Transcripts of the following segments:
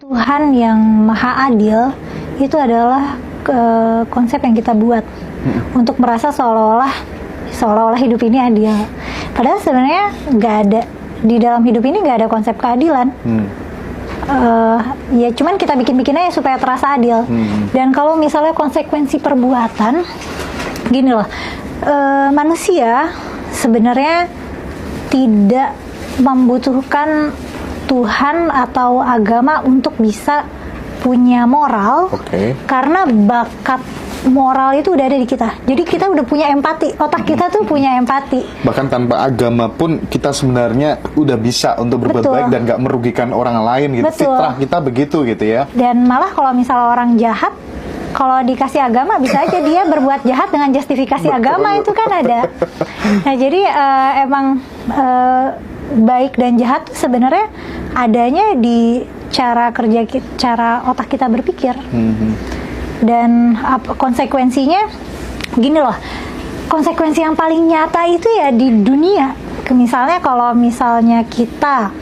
Tuhan yang maha adil itu adalah konsep yang kita buat untuk merasa seolah-olah hidup ini adil. Padahal sebenarnya nggak ada, di dalam hidup ini nggak ada konsep keadilan. Ya cuman kita bikin-bikin aja supaya terasa adil. Dan kalau misalnya konsekuensi perbuatan, gini loh, manusia sebenarnya tidak membutuhkan Tuhan atau agama untuk bisa punya moral, karena bakat moral itu udah ada di kita. Jadi kita udah punya empati, otak kita tuh punya empati. Bahkan tanpa agama pun kita sebenarnya udah bisa untuk berbuat baik dan gak merugikan orang lain gitu. Fitrah kita begitu gitu ya. Dan malah kalau misalnya orang jahat, kalau dikasih agama bisa aja dia berbuat jahat dengan justifikasi agama, itu kan ada. Nah jadi emang baik dan jahat sebenarnya adanya di cara kerja, cara otak kita berpikir. Dan konsekuensinya gini loh, konsekuensi yang paling nyata itu ya di dunia. Misalnya kalau misalnya kita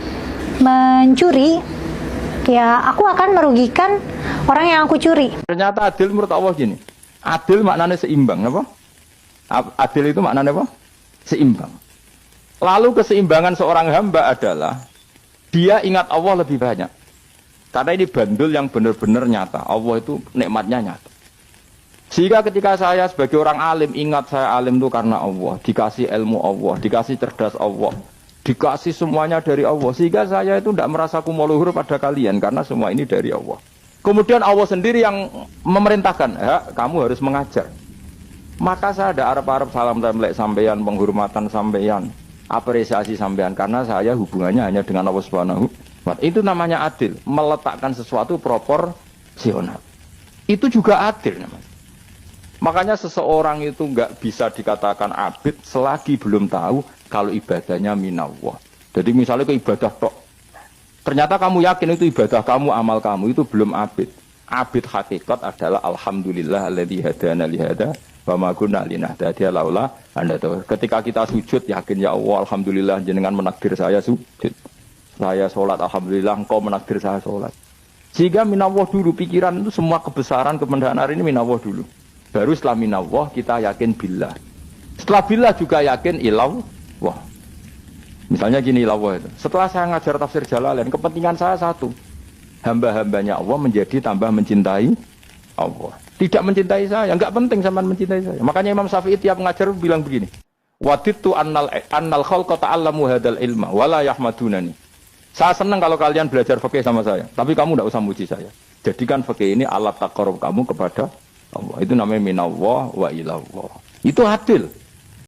mencuri, ya aku akan merugikan orang yang aku curi. Ternyata adil menurut Allah gini, adil maknanya seimbang, apa? Adil itu maknanya apa? Seimbang. Lalu keseimbangan seorang hamba adalah dia ingat Allah lebih banyak. Karena ini bandul yang benar-benar nyata. Allah itu nikmatnya nyata. Sehingga ketika saya sebagai orang alim ingat saya alim itu karena Allah, dikasih ilmu Allah, dikasih cerdas Allah, dikasih semuanya dari Allah. Sehingga saya itu tidak merasa kumuluhur pada kalian karena semua ini dari Allah. Kemudian Allah sendiri yang memerintahkan, ya, kamu harus mengajar. Maka saya ada arep-arep salam templek sampeyan, penghormatan sampeyan, apresiasi sampean, karena saya hubungannya hanya dengan Allah Subhanahu wa ta'ala. Itu namanya adil, meletakkan sesuatu proporsional. Itu juga adil namanya. Makanya seseorang itu nggak bisa dikatakan abid selagi belum tahu kalau ibadahnya minallah. Jadi misalnya ke ibadah tok, ternyata kamu yakin itu ibadah kamu, amal kamu, itu belum abid. Abid hakikat adalah alhamdulillah alladzi hadana li hada wa ma kunna linahtadiya laula anda tahu. Ketika kita sujud yakin ya Allah, alhamdulillah jenengan menakdir saya sujud. Saya sholat, alhamdulillah engkau menakdir saya sholat. Sehingga minallah dulu, pikiran itu semua kebesaran kemendahan hari ini minallah dulu. Baru setelah minallah kita yakin billah. Setelah billah juga yakin ilallah. Misalnya gini ilallah itu. Setelah saya ngajar tafsir Jalalain, kepentingan saya satu. Hamba-hambanya Allah menjadi tambah mencintai Allah. Tidak mencintai saya, enggak penting sampean mencintai saya. Makanya Imam Syafi'i tiap ngajar bilang begini. Wadittu annal khalqa ta'allamu hadal ilma wala yahmadunani. Saya senang kalau kalian belajar fikih sama saya, tapi kamu tidak usah muji saya. Jadikan fikih ini alat taqarrub kamu kepada Allah. Itu namanya minallah wa ilallah. Itu adil.